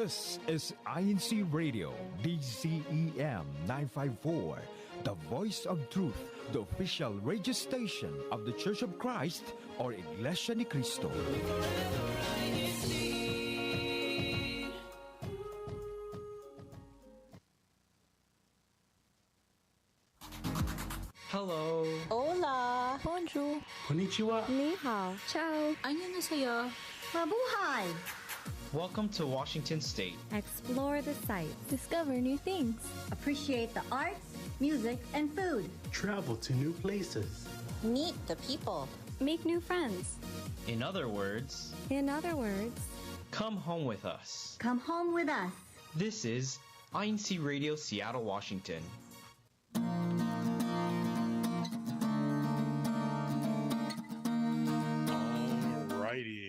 This is INCRadio DCEM 954, the voice of truth, the official radio station of the Church of Christ or Iglesianicristo. Hello. Hola. Bonjour. Konnichiwa. Ni hao. Ciao. Annyeonghaseyo. Mabuhay. Welcome to Washington State. Explore the sights. Discover new things. Appreciate the arts, music, and food. Travel to new places. Meet the people. Make new friends. In other words, come home with us. Come home with us. This is INCRadio Seattle, Washington. Alrighty.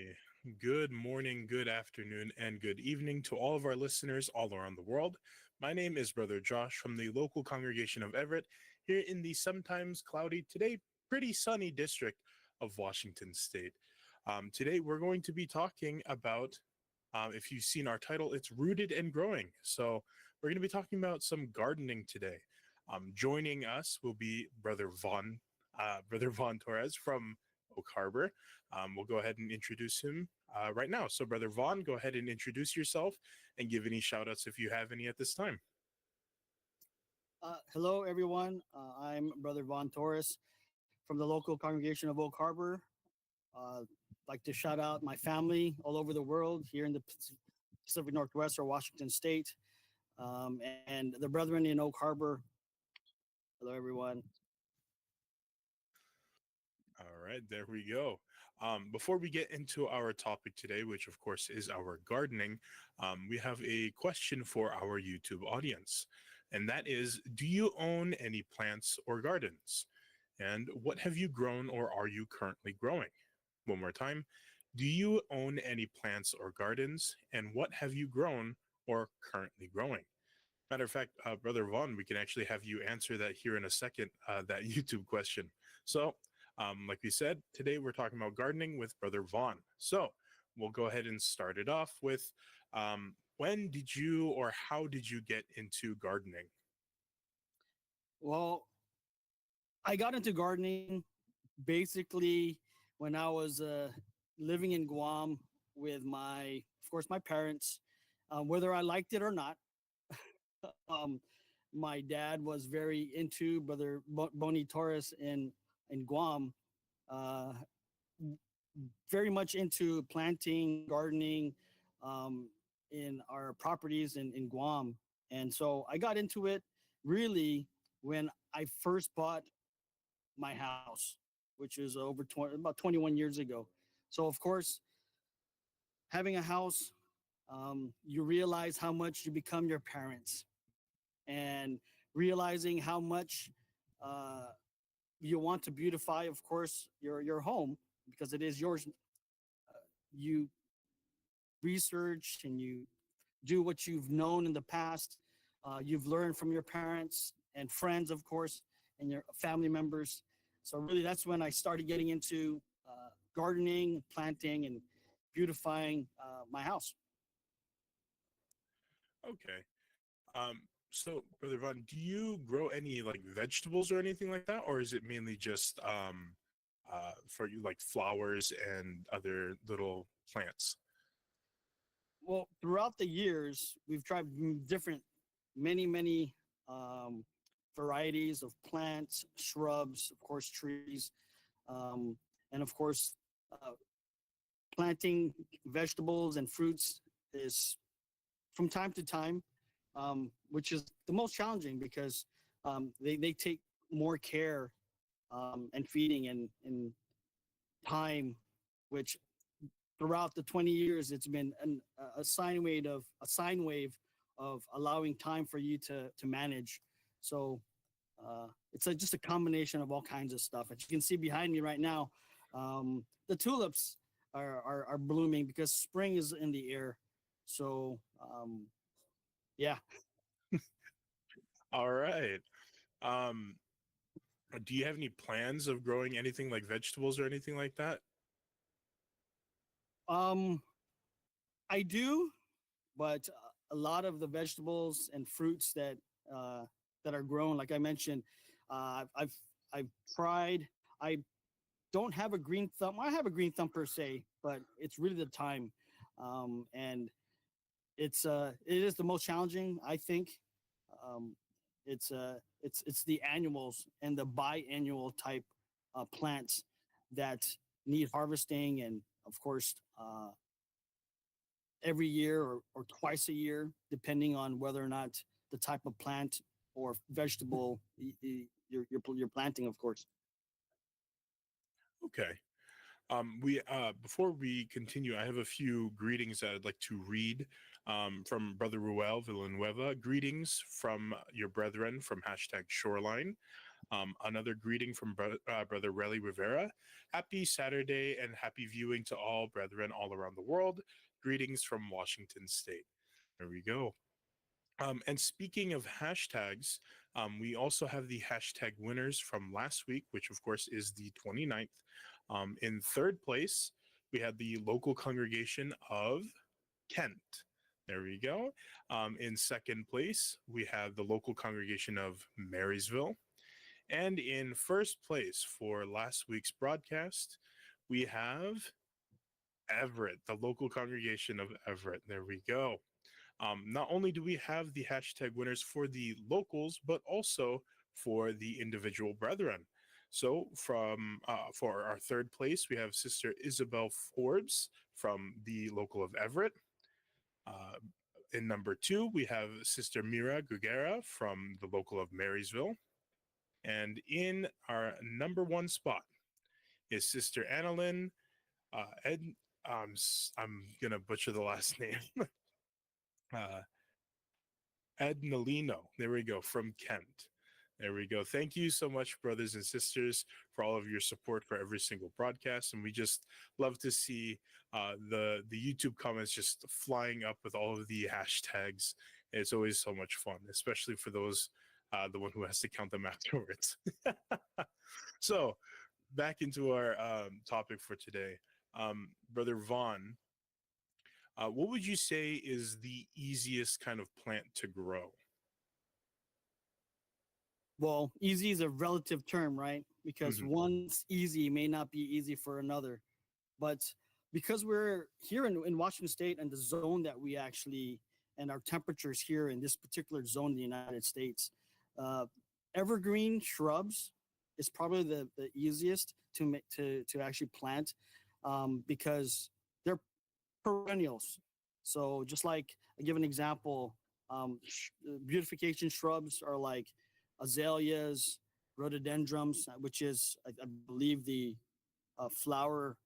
Good morning, good afternoon, and good evening to all of our listeners all around the world. My name is Brother Josh from the local congregation of Everett here in the sometimes cloudy, today pretty sunny district of Washington State. Today we're going to be talking about, if you've seen our title, it's Rooted and Growing. So we're going to be talking about some gardening today. Joining us will be Brother Vaughn Torres from Oak Harbor. We'll go ahead and introduce him right now. So Brother Vaughn, go ahead and introduce yourself and give any shout outs if you have any at this time. Hello, everyone. I'm Brother Vaughn Torres from the local congregation of Oak Harbor. Like to shout out my family all over the world here in the Pacific Northwest or Washington State, and the brethren in Oak Harbor. Hello, everyone. All right, there we go. Before we get into our topic today, which of course is our gardening, we have a question for our YouTube audience. And that is, do you own any plants or gardens? And what have you grown or are you currently growing? One more time. Do you own any plants or gardens? And what have you grown or currently growing? Matter of fact, Brother Vaughn, we can actually have you answer that here in a second, that YouTube question. So, like we said, today we're talking about gardening with Brother Vaughn. So we'll go ahead and start it off with, when did you or how did you get into gardening? Well, I got into gardening basically when I was living in Guam with my parents, whether I liked it or not. My dad was very into Brother Boni Torres in Guam, very much into planting, gardening in our properties in Guam. And so I got into it really when I first bought my house, which is about 21 years ago. So of course, having a house, you realize how much you become your parents, and realizing how much you want to beautify, of course, your home, because it is yours. You research and you do what you've known in the past. You've learned from your parents and friends, of course, and your family members. So really, that's when I started getting into gardening, planting, and beautifying my house. Okay. So, Brother Vaughn, do you grow any like vegetables or anything like that, or is it mainly just for you like flowers and other little plants? Well, throughout the years, we've tried many varieties of plants, shrubs, of course, trees, and of course, planting vegetables and fruits is from time to time, which is the most challenging because they take more care and feeding and time, which throughout the 20 years, it's been a sine wave of allowing time for you to manage. So it's just a combination of all kinds of stuff. As you can see behind me right now, the tulips are blooming because spring is in the air. So yeah. All right. Do you have any plans of growing anything like vegetables or anything like that? I do, but a lot of the vegetables and fruits that are grown. Like I mentioned, I've tried. I don't have a green thumb. I have a green thumb per se, but it's really the time, and it is the most challenging, I think. Um, it's the annuals and the biannual type plants that need harvesting, and of course, every year or twice a year, depending on whether or not the type of plant or vegetable you're planting, of course. Okay. We before we continue, I have a few greetings that I'd like to read from Brother Ruel Villanueva. Greetings from your brethren from #Shoreline. Another greeting from Brother Relly Rivera. Happy Saturday and happy viewing to all brethren all around the world. Greetings from Washington State. There we go. And speaking of hashtags, we also have the hashtag winners from last week, which of course is the 29th. In third place, we had the local congregation of Kent. There we go. In second place, we have the local congregation of Marysville. And in first place for last week's broadcast, we have Everett, the local congregation of Everett. There we go. Not only do we have the hashtag winners for the locals, but also for the individual brethren. So for our third place, we have Sister Isabel Forbes from the local of Everett. In number 2, we have Sister Mira Gugera from the local of Marysville. And in our number 1 spot is Sister Annalyn I'm going to butcher the last name. Ednalino. There we go, from Kent. There we go. Thank you so much, brothers and sisters, for all of your support for every single broadcast. And we just love to see the YouTube comments just flying up with all of the hashtags. It's always so much fun, especially for those, the one who has to count them afterwards. So back into our topic for today. Brother Vaughn, what would you say is the easiest kind of plant to grow? Well, easy is a relative term, right? Because one's easy may not be easy for another. But because we're here in Washington State and the zone that we actually, and our temperatures here in this particular zone in the United States, evergreen shrubs is probably the easiest to actually plant because they're perennials. So just like I give an example, beautification shrubs are like azaleas, rhododendrons, which is, I believe, the flower,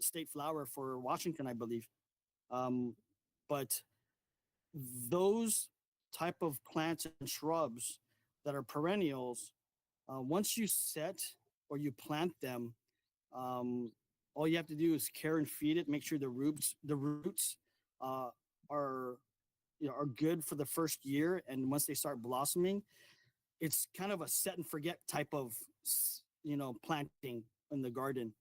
state flower for Washington, I believe. But those type of plants and shrubs that are perennials, once you set or you plant them, all you have to do is care and feed it. Make sure the roots are good for the first year, and once they start blossoming, it's kind of a set and forget type of planting in the garden,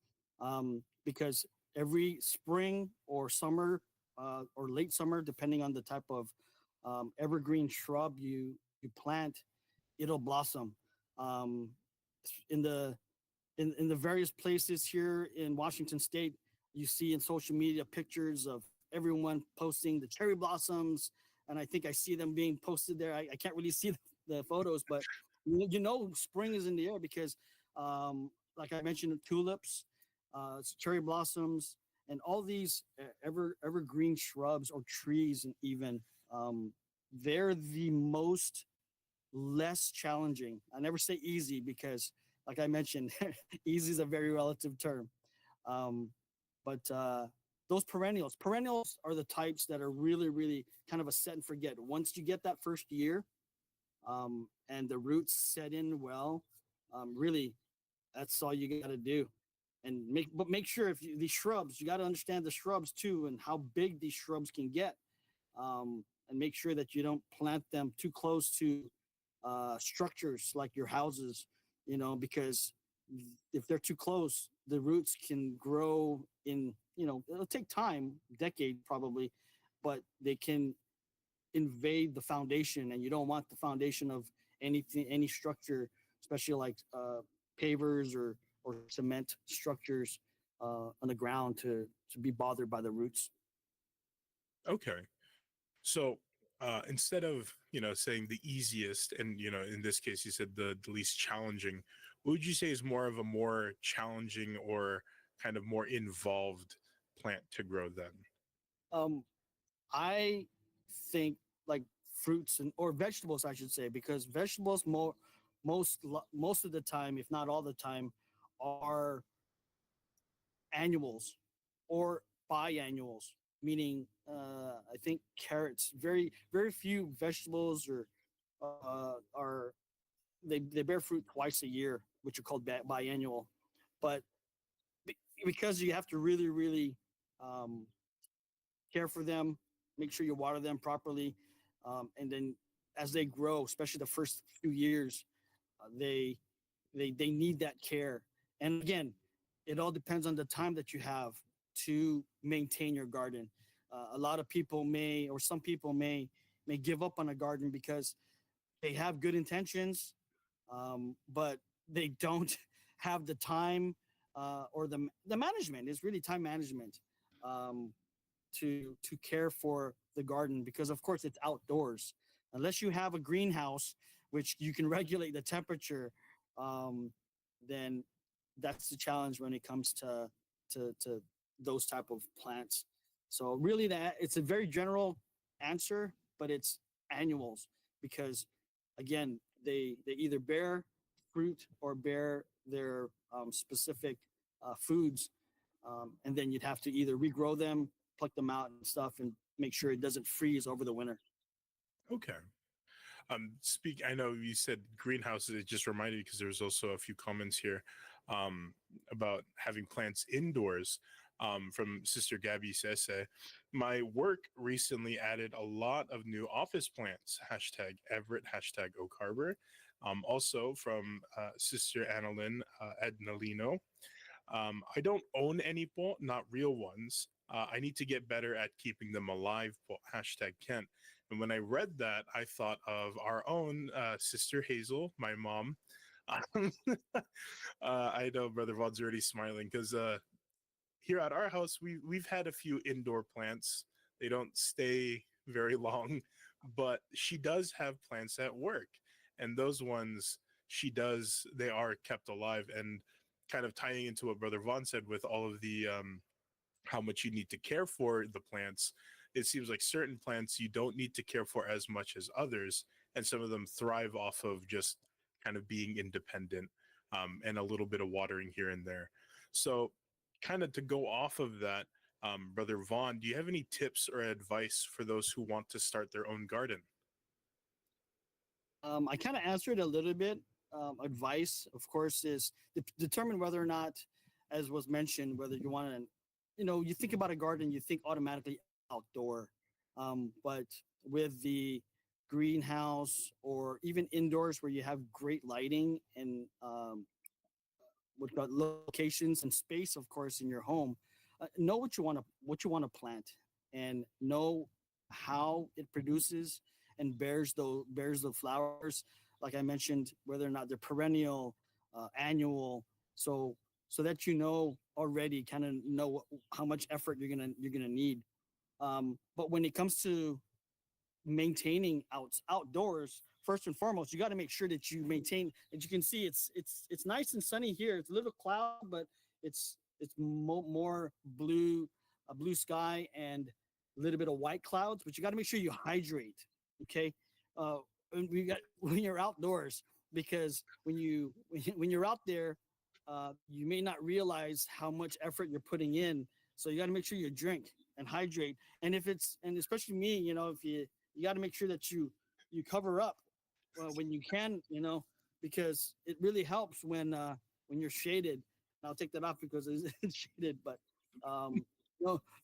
because every spring or summer or late summer, depending on the type of evergreen shrub you plant, it'll blossom. In the various places here in Washington State, you see in social media pictures of everyone posting the cherry blossoms, and I think I see them being posted there. I can't really see the photos, but spring is in the air because, like I mentioned, tulips, cherry blossoms, and all these evergreen shrubs or trees, and even they're the most less challenging. I never say easy because, like I mentioned, easy is a very relative term. But those perennials are the types that are really, really kind of a set and forget. Once you get that first year, and the roots set in well, really, that's all you got to do. And make sure these shrubs, you got to understand the shrubs too, and how big these shrubs can get, and make sure that you don't plant them too close to structures like your houses, because if they're too close, the roots can grow in, it'll take time, decade probably, but they can invade the foundation, and you don't want the foundation of anything, any structure, especially like pavers or cement structures on the ground to be bothered by the roots. Okay. So instead of saying the easiest, and in this case you said the least challenging, what would you say is more of a more challenging or kind of more involved plant to grow then? Um, I think like fruits and or vegetables, I should say, because vegetables most of the time, if not all the time, are annuals or biannuals, meaning I think carrots. Very few vegetables are they bear fruit twice a year, which are called biannual. But because you have to really um, care for them, make sure you water them properly, and then as they grow, especially the first few years, they they need that care. And again, it all depends on the time that you have to maintain your garden. A lot of people may, or some people may give up on a garden because they have good intentions, but they don't have the time or the management. It's really time management um, to care for the garden, because of course it's outdoors. Unless you have a greenhouse, which you can regulate the temperature, um, then that's the challenge when it comes to those type of plants. So really, that it's a very general answer, but it's annuals, because again, they either bear fruit or bear their specific foods, and then you'd have to either regrow them, pluck them out and stuff, and make sure it doesn't freeze over the winter. Okay. I know you said greenhouses. It just reminded me because there's also a few comments here about having plants indoors. From Sister Gabby Sese. My work recently added a lot of new office plants. Hashtag Everett, hashtag Oak Harbor. Also from Sister Annalyn Ednalino. I don't own any po, not real ones. I need to get better at keeping them alive po, hashtag Kent. And when I read that, I thought of our own Sister Hazel, my mom. I know Brother Vaughn's already smiling because here at our house, we've had a few indoor plants. They don't stay very long, but she does have plants at work, and those ones they are kept alive. And kind of tying into what Brother Vaughn said with all of the how much you need to care for the plants, it seems like certain plants you don't need to care for as much as others, and some of them thrive off of just kind of being independent and a little bit of watering here and there. So kind of to go off of that, Brother Vaughn, do you have any tips or advice for those who want to start their own garden? I kind of answered a little bit. Advice, of course, is determine whether or not, as was mentioned, whether you want to, you think about a garden, you think automatically outdoor. But with the greenhouse or even indoors where you have great lighting and with the locations and space, of course, in your home, know what you want to plant, and know how it produces and bears the flowers. Like I mentioned, whether or not they're perennial, annual, so that already kind of know how much effort you're gonna need. But when it comes to maintaining outdoors, first and foremost, you got to make sure that you maintain. As you can see, it's nice and sunny here. It's a little cloud, but it's more blue, a blue sky, and a little bit of white clouds. But you got to make sure you hydrate. Okay, and when you're outdoors, because when you're out there, you may not realize how much effort you're putting in. So you got to make sure you drink and hydrate. And especially me, if you got to make sure that you cover up when you can, because it really helps when you're shaded. And I'll take that off because it's shaded, but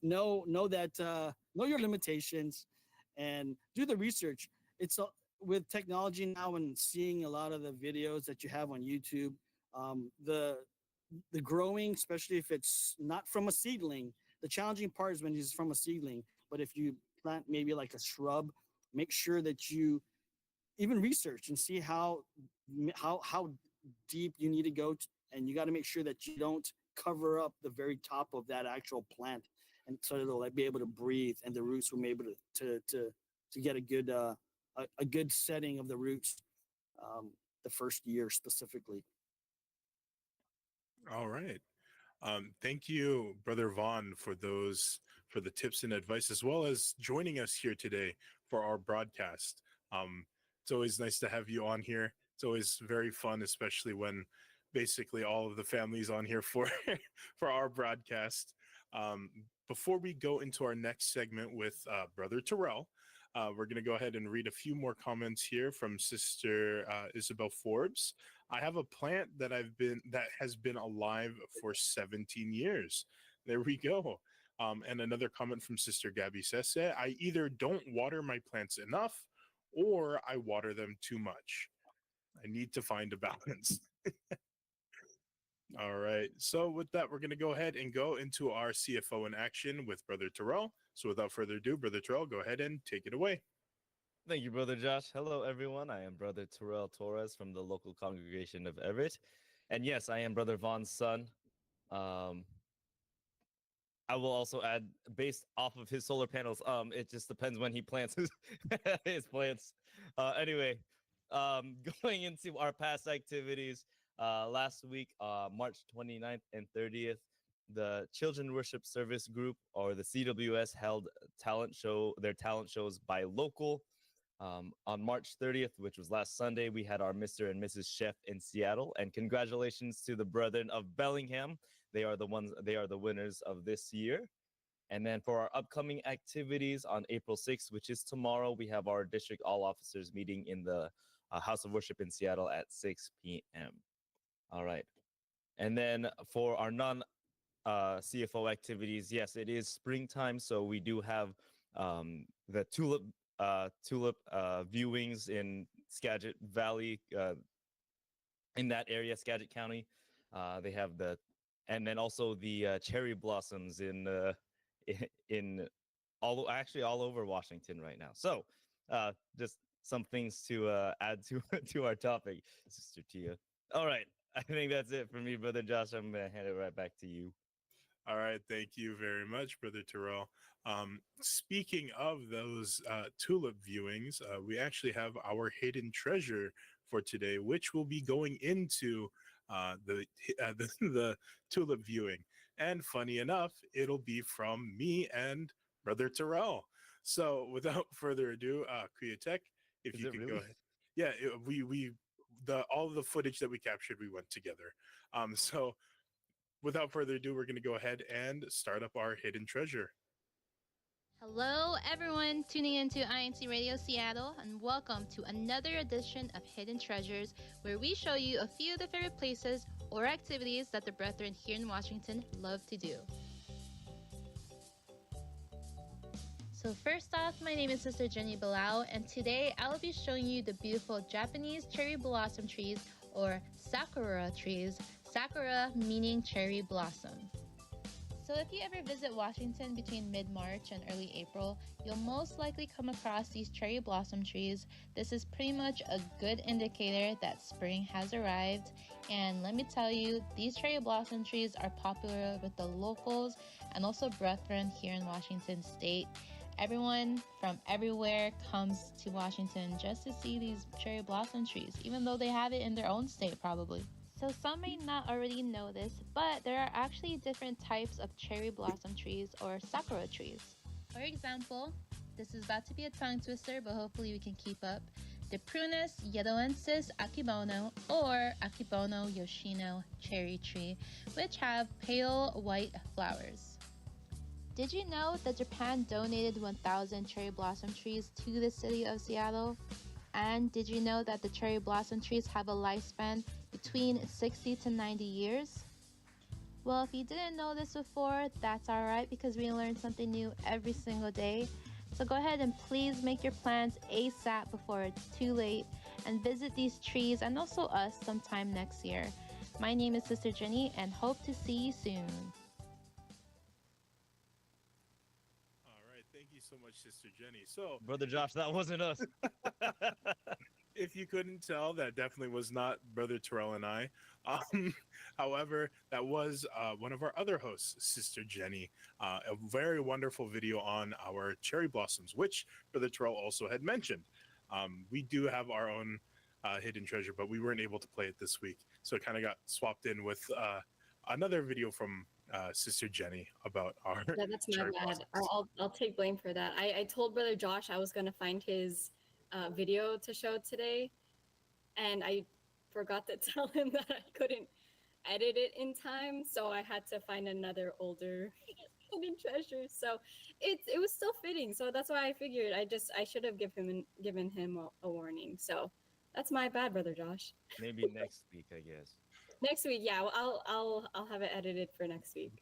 know that know your limitations and do the research. It's with technology now and seeing a lot of the videos that you have on YouTube, the growing, especially if it's not from a seedling. The challenging part is when it's from a seedling. But if you plant maybe like a shrub, make sure that you even research and see how deep you need to go and you got to make sure that you don't cover up the very top of that actual plant, and so it'll like be able to breathe and the roots will be able to get a good setting of the roots the first year specifically. All right. Thank you, Brother Vaughn, for the tips and advice, as well as joining us here today for our broadcast. It's always nice to have you on here. It's always very fun, especially when basically all of the families on here for for our broadcast. Before we go into our next segment with Brother Terrell, we're going to go ahead and read a few more comments here from Sister Isabel Forbes. I have a plant that has been alive for 17 years. There we go. And another comment from Sister Gabby Sese. I either don't water my plants enough or I water them too much. I need to find a balance. All right. So with that, we're going to go ahead and go into our CFO in action with Brother Terrell. So without further ado, Brother Terrell, go ahead and take it away. Thank you, Brother Josh. Hello, everyone. I am Brother Terrell Torres from the local congregation of Everett. And yes, I am Brother Vaughn's son. I will also add, based off of his solar panels, it just depends when he plants his plants. Anyway, going into our past activities, last week, March 29th and 30th, the Children Worship Service Group, or the CWS, held their talent shows by local. On March 30th, which was last Sunday, we had our Mr. and Mrs. Chef in Seattle, and congratulations to the brethren of Bellingham. They are the winners of this year. And then for our upcoming activities on April 6th, which is tomorrow, we have our district all officers meeting in the House of Worship in Seattle at 6 p.m. All right. And then for our CFO activities, yes, it is springtime, so we do have the tulip viewings in Skagit Valley, in that area, Skagit County. They have and then also the cherry blossoms in all over Washington right now. So just some things to add to our topic, Sister Tia. All right, I think that's it for me, Brother Josh. I'm gonna hand it right back to you. All right, thank you very much, Brother Terrell. Speaking of those tulip viewings, we actually have our hidden treasure for today, which will be going into the tulip viewing. And funny enough, it'll be from me and Brother Terrell. So without further ado, Kuyatek, if you could go ahead. Yeah, all of the footage that we captured, we went together. So without further ado, we're going to go ahead and start up our hidden treasure. Hello, everyone tuning into INCRadio Seattle, and welcome to another edition of Hidden Treasures, where we show you a few of the favorite places or activities that the brethren here in Washington love to do. So first off, my name is Sister Jenny Bilao, and today I will be showing you the beautiful Japanese cherry blossom trees, or sakura trees, sakura meaning cherry blossom. So if you ever visit Washington between mid-March and early April, you'll most likely come across these cherry blossom trees. This is pretty much a good indicator that spring has arrived. And let me tell you, these cherry blossom trees are popular with the locals and also brethren here in Washington state. Everyone from everywhere comes to Washington just to see these cherry blossom trees, even though they have it in their own state probably. So some may not already know this, but there are actually different types of cherry blossom trees or sakura trees. For example, this is about to be a tongue twister, but hopefully we can keep up. The Prunus yedoensis akebono or Akebono yoshino cherry tree, which have pale white flowers. Did you know that Japan donated 1,000 cherry blossom trees to the city of Seattle? And did you know that the cherry blossom trees have a lifespan between 60 to 90 years? Well, if you didn't know this before, that's alright, because we learn something new every single day. So go ahead and please make your plans ASAP before it's too late, and visit these trees and also us sometime next year. My name is Sister Jenny, and hope to see you soon. Thank you so much, Sister Jenny. So, Brother Josh, that wasn't us. if you couldn't tell, that definitely was not Brother Terrell and I. Um, however, that was one of our other hosts, Sister Jenny. A very wonderful video on our cherry blossoms, which Brother Terrell also had mentioned. We do have our own hidden treasure, but we weren't able to play it this week. So it kind of got swapped in with another video from Sister Jenny about our Yeah, that's my cherry bad. blossoms. I'll take blame for that. I told Brother Josh I was gonna find his video to show today, and I forgot to tell him that I couldn't edit it in time, so I had to find another older hidden treasure. So it was still fitting. So that's why I figured I should have given him a warning. So that's my bad, Brother Josh. Maybe next week, I guess. Next week, yeah, I'll have it edited for next week.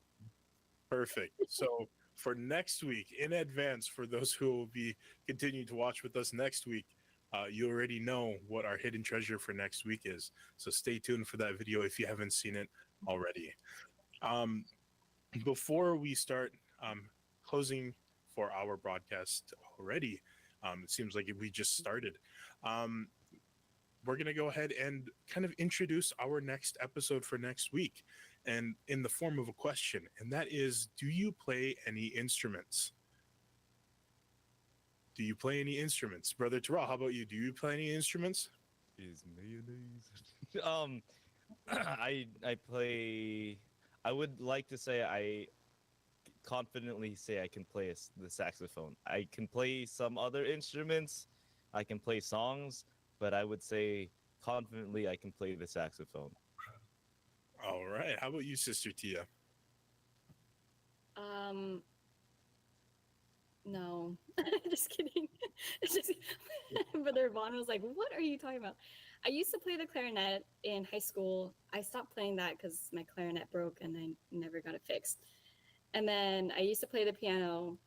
Perfect. So for next week, in advance, for those who will be continuing to watch with us next week, you already know what our hidden treasure for next week is. So stay tuned for that video if you haven't seen it already. Before we start closing for our broadcast already, it seems like we just started. We're going to go ahead and kind of introduce our next episode for next week, and in the form of a question, and that is, do you play any instruments? Do you play any instruments? Brother Terrell, how about you? Do you play any instruments? Is mayonnaise. I play. I would like to say I confidently say I can play the saxophone. I can play some other instruments. I can play songs, but I would say confidently I can play the saxophone. All right. How about you, Sister Tia? No, just kidding. Just, Brother Vaughn was like, "What are you talking about?" I used to play the clarinet in high school. I stopped playing that because my clarinet broke and I never got it fixed. And then I used to play the piano.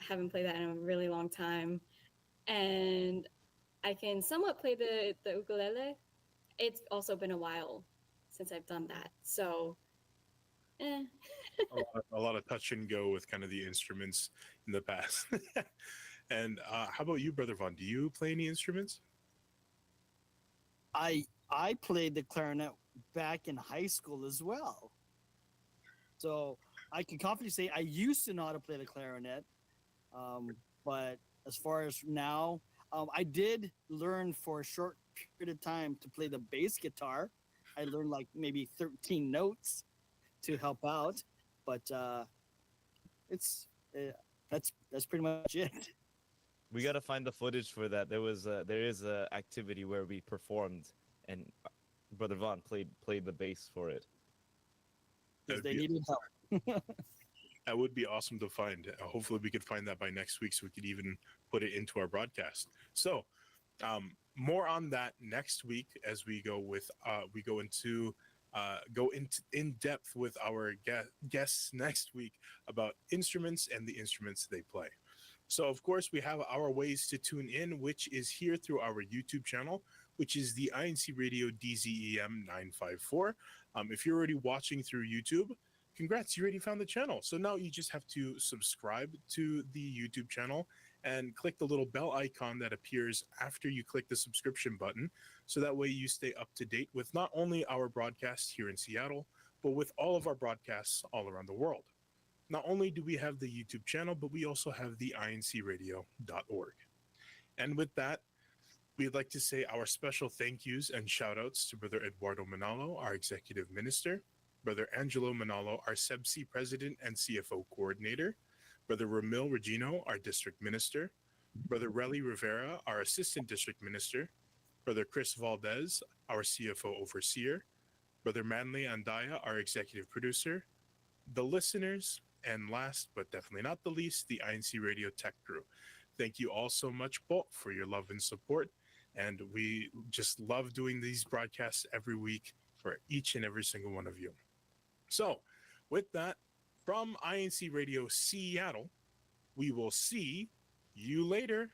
I haven't played that in a really long time. And I can somewhat play the ukulele. It's also been a while since I've done that. So, A lot of touch and go with kind of the instruments in the past. And how about you, Brother Vaughn? Do you play any instruments? I played the clarinet back in high school as well. So I can confidently say I used to know how to play the clarinet. But as far as now, I did learn for a short period of time to play the bass guitar. I learned like maybe 13 notes to help out, but it's that's pretty much it. We gotta find the footage for that. There is a activity where we performed, and Brother Vaughn played the bass for it. Because they needed help. That would be awesome to find. Hopefully, we could find that by next week, so we could even put it into our broadcast. So, more on that next week as we go into in depth with our guests next week about instruments and the instruments they play. So, of course, we have our ways to tune in, which is here through our YouTube channel, which is the INCRadio DZEM 954. If you're already watching through YouTube, congrats, you already found the channel. So now you just have to subscribe to the YouTube channel and click the little bell icon that appears after you click the subscription button. So that way you stay up to date with not only our broadcasts here in Seattle, but with all of our broadcasts all around the world. Not only do we have the YouTube channel, but we also have the INCradio.org. And with that, we'd like to say our special thank yous and shout outs to Brother Eduardo Manalo, our Executive Minister, Brother Angelo Manalo, our SEBC President and CFO Coordinator, Brother Ramil Regino, our District Minister, Brother Relly Rivera, our Assistant District Minister, Brother Chris Valdez, our CFO Overseer, Brother Manley Andaya, our Executive Producer, the listeners, and last but definitely not the least, the INC Radio Tech Crew. Thank you all so much, Paul, for your love and support. And we just love doing these broadcasts every week for each and every single one of you. So, with that, from INC Radio Seattle, we will see you later.